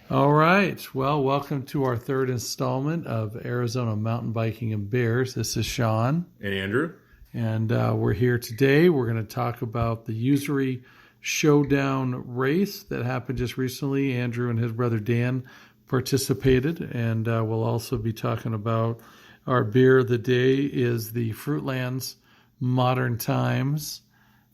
All right. Well, welcome to our third installment of Arizona Mountain Biking and Bears. This is Sean. And Andrew. And we're here today. We're going to talk about the Usery Showdown race that happened just recently. Andrew and his brother Dan participated. And we'll also be talking about our beer of the day is the Fruitlands Modern Times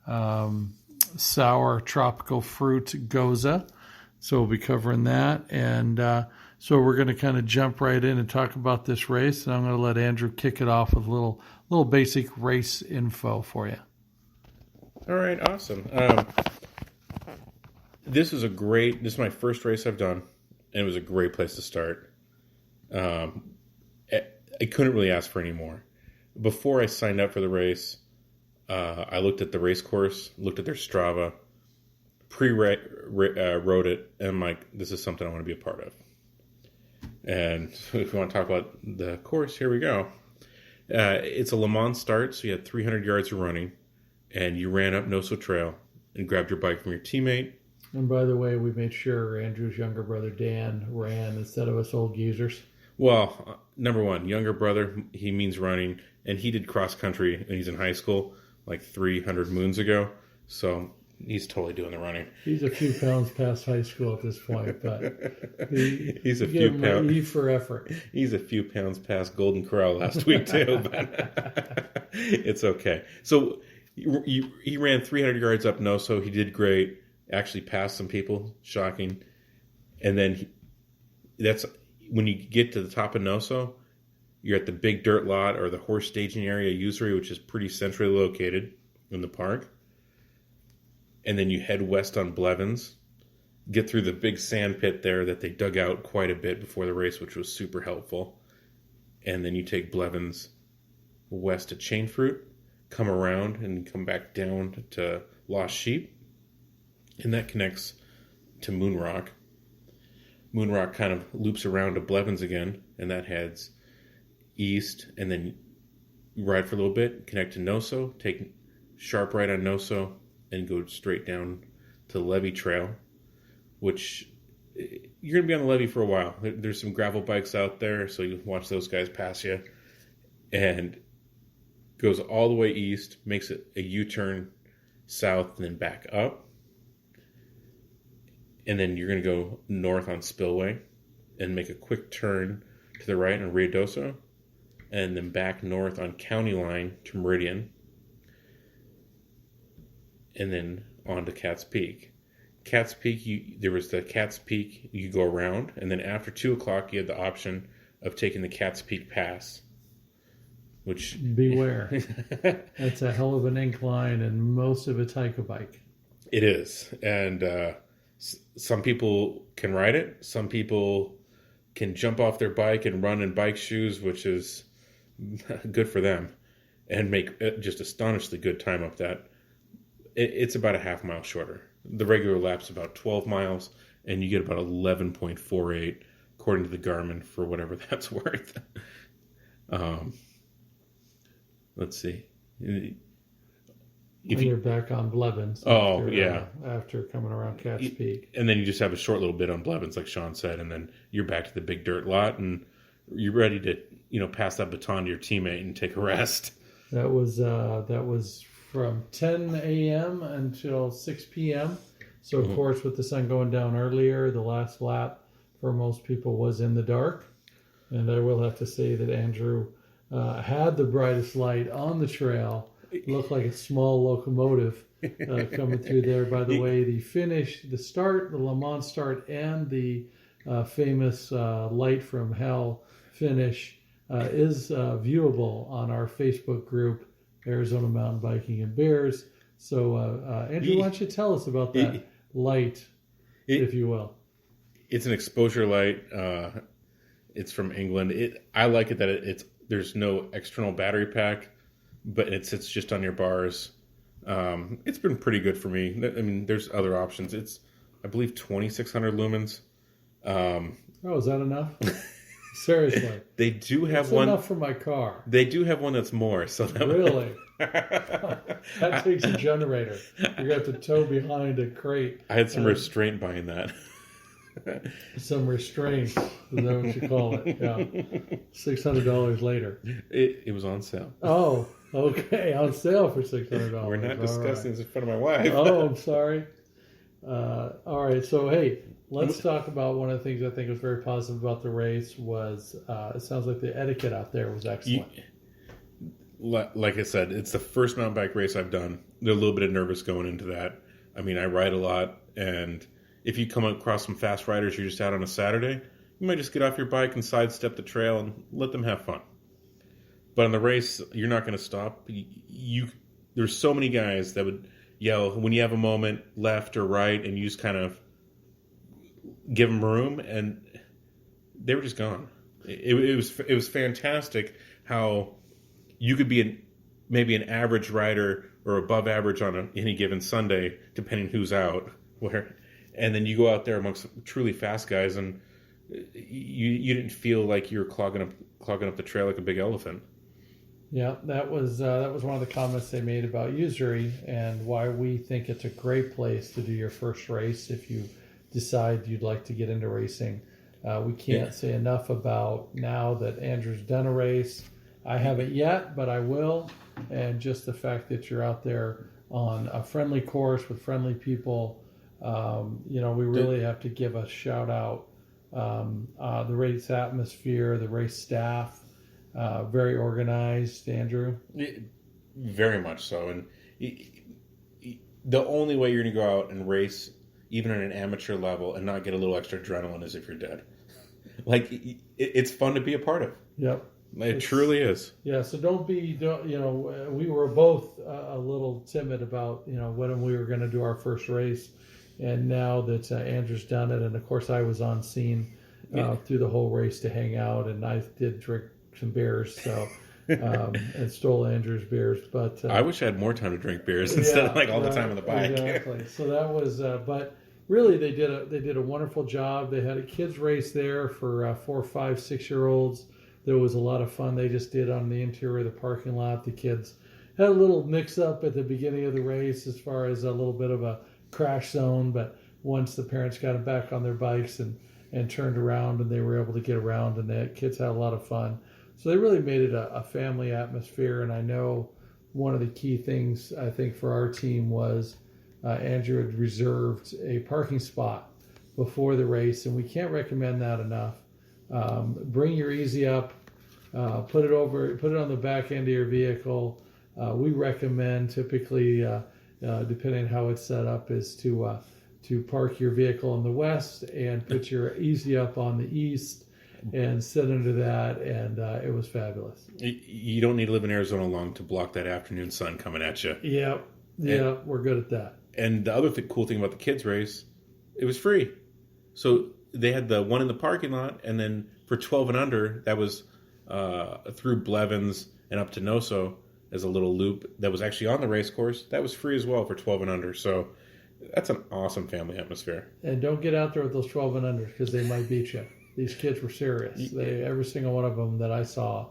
Sour Tropical Fruit Gose. So we'll be covering that. And so we're going to kind of jump right in and talk about this race. And I'm going to let Andrew kick it off with a little basic race info for you. All right, awesome. This is my first race I've done, and it was a great place to start. I couldn't really ask for any more. Before I signed up for the race, I looked at the race course, looked at their Strava, wrote it, and I'm like, this is something I want to be a part of. And so if you want to talk about the course, here we go. It's a Le Mans start, so you had 300 yards of running, and you ran up Noso Trail and grabbed your bike from your teammate. And by the way, we made sure Andrew's younger brother Dan ran instead of us old geezers. Well, number one, younger brother, he means running, and he did cross country when he's in high school, like 300 moons ago, so he's totally doing the running. He's a few pounds past high school at this point, but he's a few pounds. E for effort. He's a few pounds past Golden Corral last week too, but it's okay. So he ran 300 yards up Noso. He did great. Actually passed some people, shocking. And then that's when you get to the top of Noso, you're at the big dirt lot or the horse staging area, Usery, which is pretty centrally located in the park. And then you head west on Blevins, get through the big sand pit there that they dug out quite a bit before the race, which was super helpful. And then you take Blevins west to Chain Fruit, come around and come back down to Lost Sheep. And that connects to Moon Rock. Moon Rock kind of loops around to Blevins again, and that heads east. And then you ride for a little bit, connect to Noso, take sharp right on Noso, and go straight down to Levee Trail, which you're going to be on the levee for a while. There's some gravel bikes out there, so you watch those guys pass you. And goes all the way east, makes it a U-turn south, and then back up. And then you're going to go north on Spillway and make a quick turn to the right on Ruidoso, and then back north on County Line to Meridian, and then on to Cat's Peak. Cat's Peak, there was the Cat's Peak, you go around, and then after 2 o'clock, you had the option of taking the Cat's Peak Pass, which... Beware. That's a hell of an incline, and most of it's hike-a-bike. It is, and some people can ride it. Some people can jump off their bike and run in bike shoes, which is good for them, and make just astonishingly good time up that. It's about a half mile shorter. The regular lap's about 12 miles, and you get about 11.48, according to the Garmin, for whatever that's worth. Let's see. If you're back on Blevins. After coming around Cat's Peak. And then you just have a short little bit on Blevins, like Sean said, and then you're back to the big dirt lot, and you're ready to, pass that baton to your teammate and take a rest. That was from 10 a.m. until 6 p.m. So, of course, with the sun going down earlier, the last lap for most people was in the dark. And I will have to say that Andrew had the brightest light on the trail. Looked like a small locomotive coming through there. By the way, the start, the Le Mans start, and the famous Light from Hell finish is viewable on our Facebook group, Arizona Mountain Biking and Bears. So, Andrew, why don't you tell us about that light, if you will? It's an exposure light. It's from England. I like it that there's no external battery pack, but it sits just on your bars. It's been pretty good for me. I mean, there's other options. It's, I believe, 2,600 lumens. Is that enough? Seriously. They do have that's one. Enough for my car. They do have one that's more. So really? That takes a generator. You got to tow behind a crate. I had some restraint buying that. Some restraints. Is that what you call it? Yeah. $600 later. It was on sale. Oh, okay. On sale for $600. We're not discussing this in front of my wife. Oh, I'm sorry. All right. So, hey, let's talk about one of the things I think was very positive about the race was it sounds like the etiquette out there was excellent. Like I said, it's the first mountain bike race I've done. They're a little bit nervous going into that. I mean, I ride a lot, and if you come across some fast riders, you're just out on a Saturday, you might just get off your bike and sidestep the trail and let them have fun. But in the race, you're not going to stop. There's so many guys that would yell when you have a moment left or right, and you just kind of give them room, and they were just gone. It was fantastic how you could be maybe an average rider or above average on any given Sunday, depending who's out. And then you go out there amongst truly fast guys, and you didn't feel like you were clogging up the trail like a big elephant. Yeah, that was one of the comments they made about Usery and why we think it's a great place to do your first race if you decide you'd like to get into racing. We can't say enough about now that Andrew's done a race. I haven't yet, but I will. And just the fact that you're out there on a friendly course with friendly people, we really have to give a shout out. The race atmosphere, the race staff, very organized, Andrew. Very much so. And the only way you're going to go out and race, even at an amateur level, and not get a little extra adrenaline is if you're dead. Like, it's fun to be a part of. Yep. It truly is. Yeah, so we were both a little timid about, when we were going to do our first race. And now that Andrew's done it, and of course I was on scene through the whole race to hang out, and I did drink some beers, so and stole Andrew's beers. But I wish I had more time to drink beers instead of all the time on the bike. Exactly. So that was, but really they did a wonderful job. They had a kids race there for 4, 5, 6-year-olds. There was a lot of fun they just did on the interior of the parking lot. The kids had a little mix-up at the beginning of the race as far as a little bit of a crash zone, but once the parents got them back on their bikes and turned around and they were able to get around, and the kids had a lot of fun. So they really made it a family atmosphere, and I know one of the key things I think for our team was Andrew had reserved a parking spot before the race, and we can't recommend that enough. Bring your Easy Up, put it on the back end of your vehicle. We recommend typically, depending on how it's set up, is to park your vehicle in the west and put your Easy Up on the east and sit under that, and it was fabulous. You don't need to live in Arizona long to block that afternoon sun coming at you. Yeah, we're good at that. And the other cool thing about the kids race, it was free. So they had the one in the parking lot, and then for 12 and under, that was through Blevins and up to Noso as a little loop that was actually on the race course. That was free as well for 12 and under. So that's an awesome family atmosphere. And don't get out there with those 12 and under because they might beat you. These kids were serious. Every single one of them that I saw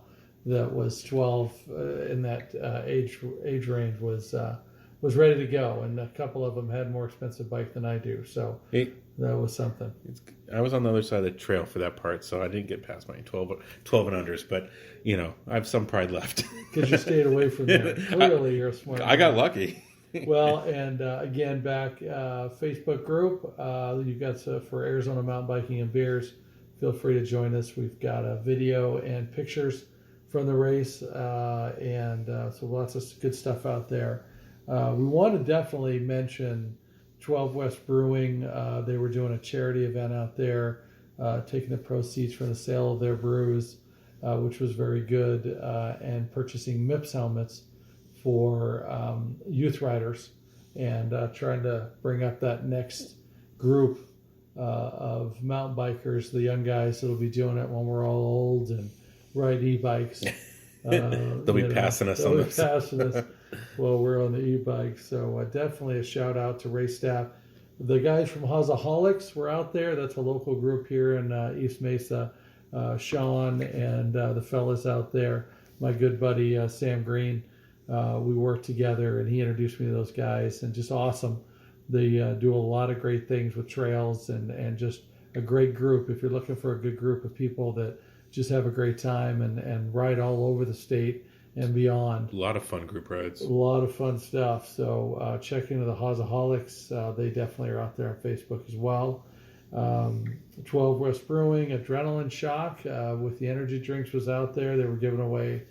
that was 12 in that age range was ready to go, and a couple of them had a more expensive bike than I do. So that was something. I was on the other side of the trail for that part, so I didn't get past my 12 and unders. But I have some pride left because you stayed away from them. Clearly, you're a smart. I got lucky. Well, and again, back Facebook group. You got for Arizona Mountain Biking and Beers. Feel free to join us. We've got a video and pictures from the race, and so lots of good stuff out there. We want to definitely mention 12 West Brewing. They were doing a charity event out there, taking the proceeds from the sale of their brews, which was very good, and purchasing MIPS helmets for youth riders, and trying to bring up that next group of mountain bikers, the young guys that'll be doing it when we're all old and ride e-bikes. They'll be passing us on this. While we're on the e-bike. So definitely a shout out to race staff. The guys from Hazaholics were out there. That's a local group here in East Mesa. Sean and the fellas out there. My good buddy Sam Green. We worked together, and he introduced me to those guys, and just awesome. They do a lot of great things with trails and just a great group. If you're looking for a good group of people that just have a great time and ride all over the state and beyond. A lot of fun group rides. A lot of fun stuff. So check into the Hosaholics. They definitely are out there on Facebook as well. 12 West Brewing, Adrenaline Shock with the energy drinks was out there. They were giving away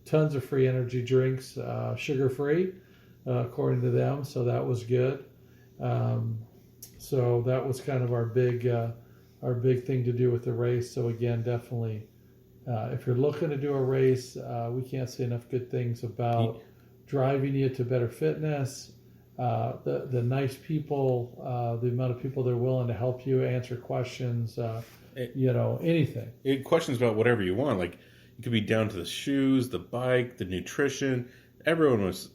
tons of free energy drinks, sugar-free, according to them. So that was good. So that was kind of our big thing to do with the race. So again, definitely, if you're looking to do a race, we can't say enough good things about driving you to better fitness. The nice people, the amount of people that are willing to help you answer questions, anything. Questions about whatever you want. Like, it could be down to the shoes, the bike, the nutrition. Everyone was,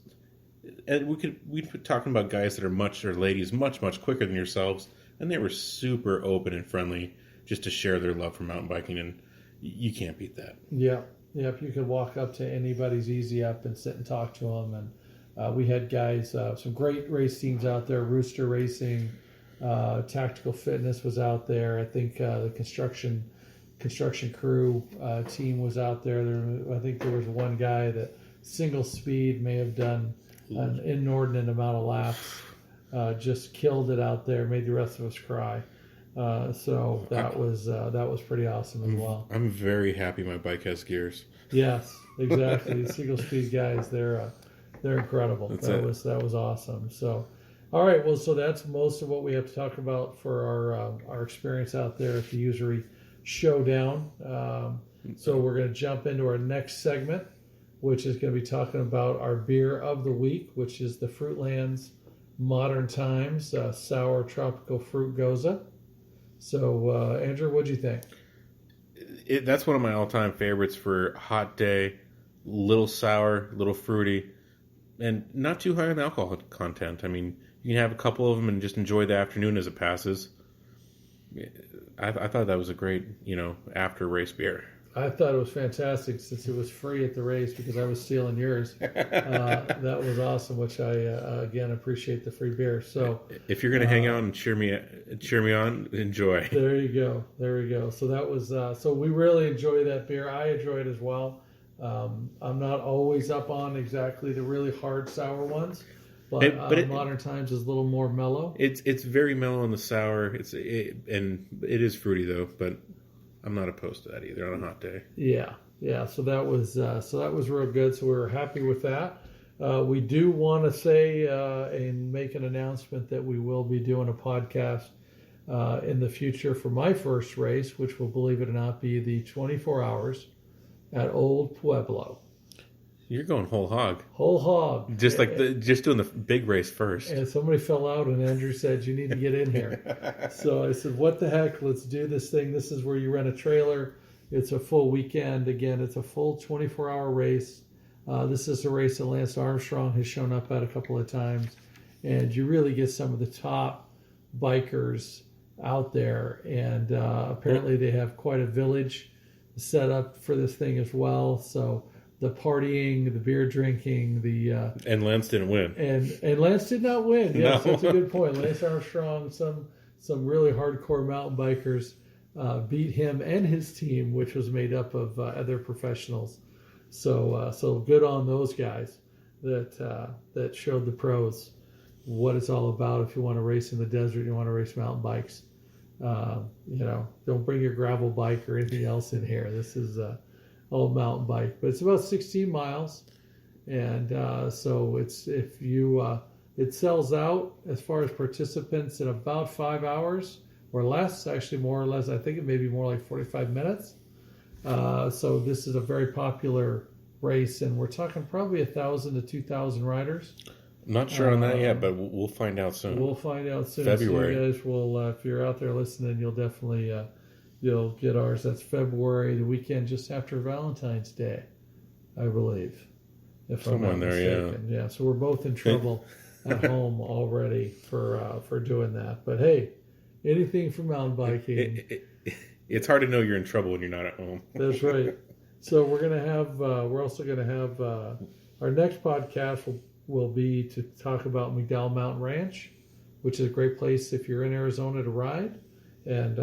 and we'd be talking about guys that are ladies much quicker than yourselves, and they were super open and friendly just to share their love for mountain biking, and you can't beat that. Yeah. If you could walk up to anybody's Easy Up and sit and talk to them, and we had guys, some great race teams out there. Rooster Racing, Tactical Fitness was out there. I think the construction crew team was out there. I think there was one guy that single speed may have done an inordinate amount of laps. Just killed it out there. Made the rest of us cry. So that was pretty awesome as well. I'm very happy my bike has gears. Yes, exactly. The single speed guys, they're incredible. That was awesome. So, all right. Well, so that's most of what we have to talk about for our experience out there at the Usery Showdown. So we're going to jump into our next segment, which is going to be talking about our beer of the week, which is the Fruitlands Modern Times Sour Tropical Fruit Gose. So, Andrew, what'd you think? That's one of my all-time favorites for hot day, little sour, little fruity, and not too high on alcohol content. I mean, you can have a couple of them and just enjoy the afternoon as it passes. I thought that was a great, after race beer. I thought it was fantastic since it was free at the race because I was stealing yours. That was awesome, which I again appreciate the free beer. So if you're going to hang out and cheer me on, enjoy. There you go. So that was so we really enjoy that beer. I enjoy it as well. I'm not always up on exactly the really hard sour ones, but Modern Times is a little more mellow. It's very mellow on the sour. And it is fruity though, but I'm not opposed to that either on a hot day. Yeah. So that was real good. So we were happy with that. We do want to say and make an announcement that we will be doing a podcast in the future for my first race, which will, believe it or not, be the 24 hours at Old Pueblo. You're going whole hog. Whole hog. Just doing the big race first. And somebody fell out, and Andrew said, "You need to get in here." So I said, "What the heck? Let's do this thing. This is where you rent a trailer. It's a full weekend. Again, it's a full 24-hour race. This is a race that Lance Armstrong has shown up at a couple of times, and you really get some of the top bikers out there. And apparently, they have quite a village set up for this thing as well. So." The partying, the beer drinking, and Lance didn't win. And Lance did not win. Yes, No. That's a good point. Lance Armstrong, some really hardcore mountain bikers beat him and his team, which was made up of other professionals. So good on those guys that showed the pros what it's all about. If you want to race in the desert, you want to race mountain bikes. Don't bring your gravel bike or anything else in here. This is all mountain bike, but it's about 16 miles, and so it sells out as far as participants in about 5 hours or less. Actually, more or less, I think it may be more like 45 minutes. So this is a very popular race, and we're talking probably 1,000 to 2,000 riders. Not sure on that yet, but we'll find out soon. We'll find out soon. February. So you guys will, if you're out there listening, you'll definitely. You'll get ours. That's February, the weekend just after Valentine's Day, I believe. If Somewhere I'm not mistaken. Yeah. So we're both in trouble at home already for doing that. But hey, anything for mountain biking. It's hard to know you're in trouble when you're not at home. That's right. So we're also gonna have our next podcast will be to talk about McDowell Mountain Ranch, which is a great place if you're in Arizona to ride, and